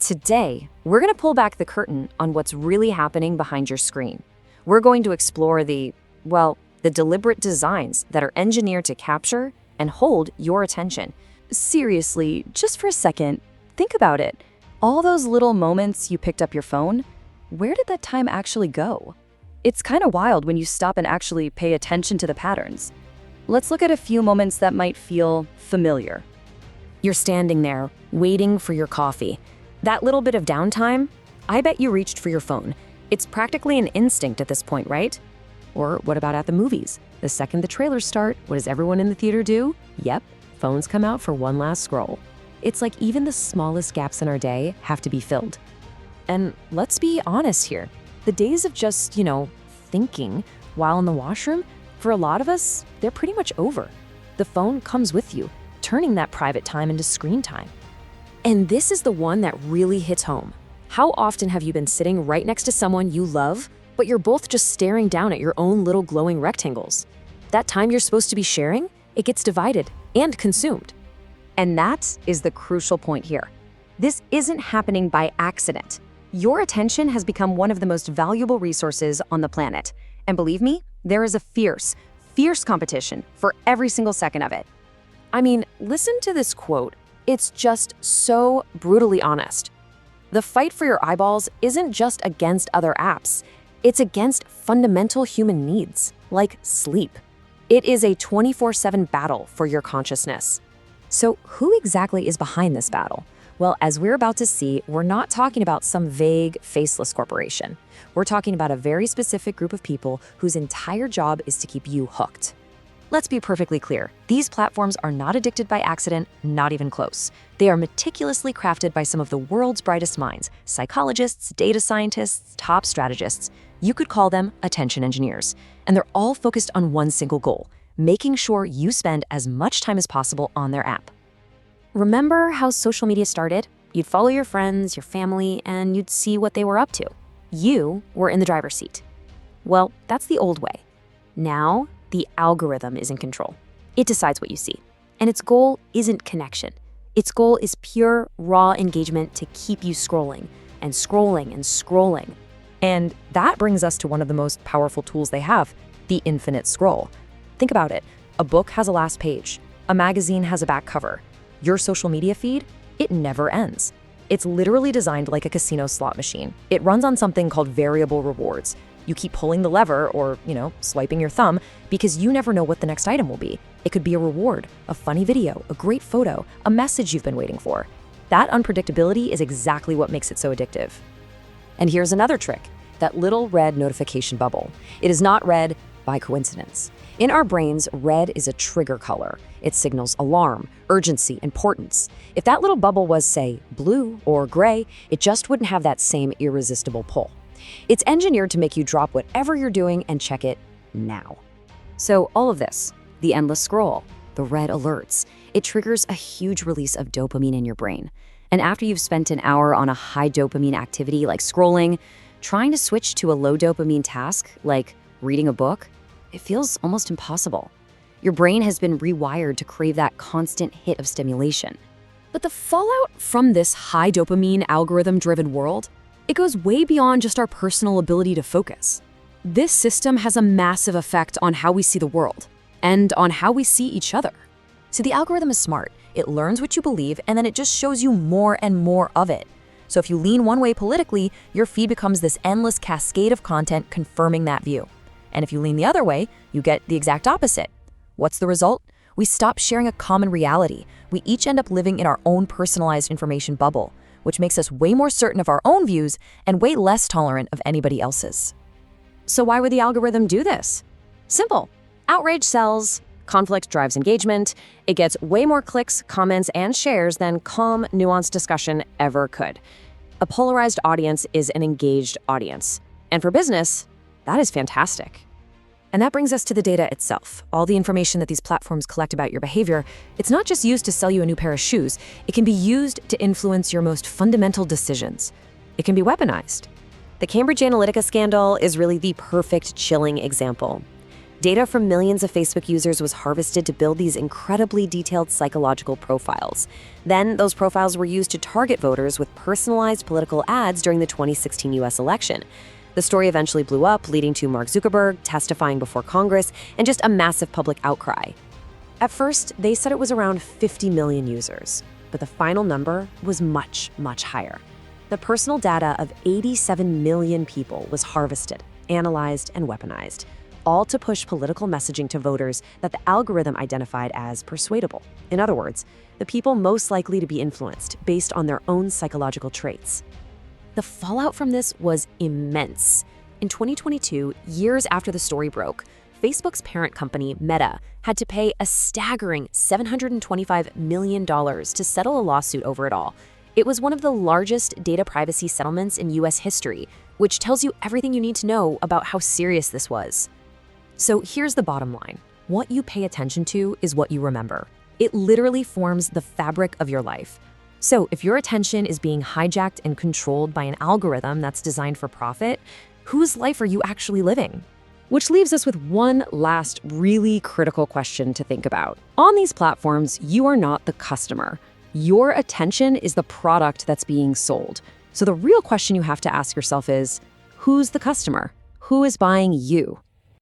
Today, we're going to pull back the curtain on what's really happening behind your screen. We're going to explore the deliberate designs that are engineered to capture and hold your attention. Seriously, just for a second, think about it. All those little moments you picked up your phone, where did that time actually go? It's kind of wild when you stop and actually pay attention to the patterns. Let's look at a few moments that might feel familiar. You're standing there, waiting for your coffee. That little bit of downtime, I bet you reached for your phone. It's practically an instinct at this point, right? Or what about at the movies? The second the trailers start, what does everyone in the theater do? Yep, phones come out for one last scroll. It's like even the smallest gaps in our day have to be filled. And let's be honest here. The days of just, thinking while in the washroom, for a lot of us, they're pretty much over. The phone comes with you, turning that private time into screen time. And this is the one that really hits home. How often have you been sitting right next to someone you love, but you're both just staring down at your own little glowing rectangles? That time you're supposed to be sharing, it gets divided and consumed. And that is the crucial point here. This isn't happening by accident. Your attention has become one of the most valuable resources on the planet. And believe me, there is a fierce competition for every single second of it. I mean, listen to this quote. It's just so brutally honest. The fight for your eyeballs isn't just against other apps. It's against fundamental human needs, like sleep. It is a 24/7 battle for your consciousness. So who exactly is behind this battle? Well, as we're about to see, we're not talking about some vague, faceless corporation. We're talking about a very specific group of people whose entire job is to keep you hooked. Let's be perfectly clear. These platforms are not addicted by accident, not even close. They are meticulously crafted by some of the world's brightest minds, psychologists, data scientists, top strategists. You could call them attention engineers. And they're all focused on one single goal, making sure you spend as much time as possible on their app. Remember how social media started? You'd follow your friends, your family, and you'd see what they were up to. You were in the driver's seat. Well, that's the old way. Now, the algorithm is in control. It decides what you see. And its goal isn't connection. Its goal is pure, raw engagement to keep you scrolling and scrolling and scrolling. And that brings us to one of the most powerful tools they have, the infinite scroll. Think about it. A book has a last page. A magazine has a back cover. Your social media feed, it never ends. It's literally designed like a casino slot machine. It runs on something called variable rewards. You keep pulling the lever or, swiping your thumb because you never know what the next item will be. It could be a reward, a funny video, a great photo, a message you've been waiting for. That unpredictability is exactly what makes it so addictive. And here's another trick, that little red notification bubble. It is not red by coincidence. In our brains, red is a trigger color. It signals alarm, urgency, importance. If that little bubble was, say, blue or gray, it just wouldn't have that same irresistible pull. It's engineered to make you drop whatever you're doing and check it now. So all of this, the endless scroll, the red alerts, it triggers a huge release of dopamine in your brain. And after you've spent an hour on a high dopamine activity like scrolling, trying to switch to a low dopamine task like reading a book, it feels almost impossible. Your brain has been rewired to crave that constant hit of stimulation. But the fallout from this high dopamine algorithm-driven world, it goes way beyond just our personal ability to focus. This system has a massive effect on how we see the world and on how we see each other. So the algorithm is smart. It learns what you believe and then it just shows you more and more of it. So if you lean one way politically, your feed becomes this endless cascade of content confirming that view. And if you lean the other way, you get the exact opposite. What's the result? We stop sharing a common reality. We each end up living in our own personalized information bubble, which makes us way more certain of our own views and way less tolerant of anybody else's. So why would the algorithm do this? Simple. Outrage sells, conflict drives engagement, it gets way more clicks, comments, and shares than calm, nuanced discussion ever could. A polarized audience is an engaged audience. And for business, that is fantastic. And that brings us to the data itself. All the information that these platforms collect about your behavior, it's not just used to sell you a new pair of shoes. It can be used to influence your most fundamental decisions. It can be weaponized. The Cambridge Analytica scandal is really the perfect chilling example. Data from millions of Facebook users was harvested to build these incredibly detailed psychological profiles. Then, those profiles were used to target voters with personalized political ads during the 2016 US election. The story eventually blew up, leading to Mark Zuckerberg testifying before Congress and just a massive public outcry. At first, they said it was around 50 million users, but the final number was much, much higher. The personal data of 87 million people was harvested, analyzed, and weaponized, all to push political messaging to voters that the algorithm identified as persuadable. In other words, the people most likely to be influenced based on their own psychological traits. The fallout from this was immense. In 2022, years after the story broke, Facebook's parent company, Meta, had to pay a staggering $725 million to settle a lawsuit over it all. It was one of the largest data privacy settlements in US history, which tells you everything you need to know about how serious this was. So here's the bottom line. What you pay attention to is what you remember. It literally forms the fabric of your life. So if your attention is being hijacked and controlled by an algorithm that's designed for profit, whose life are you actually living? Which leaves us with one last really critical question to think about. On these platforms, you are not the customer. Your attention is the product that's being sold. So the real question you have to ask yourself is, who's the customer? Who is buying you?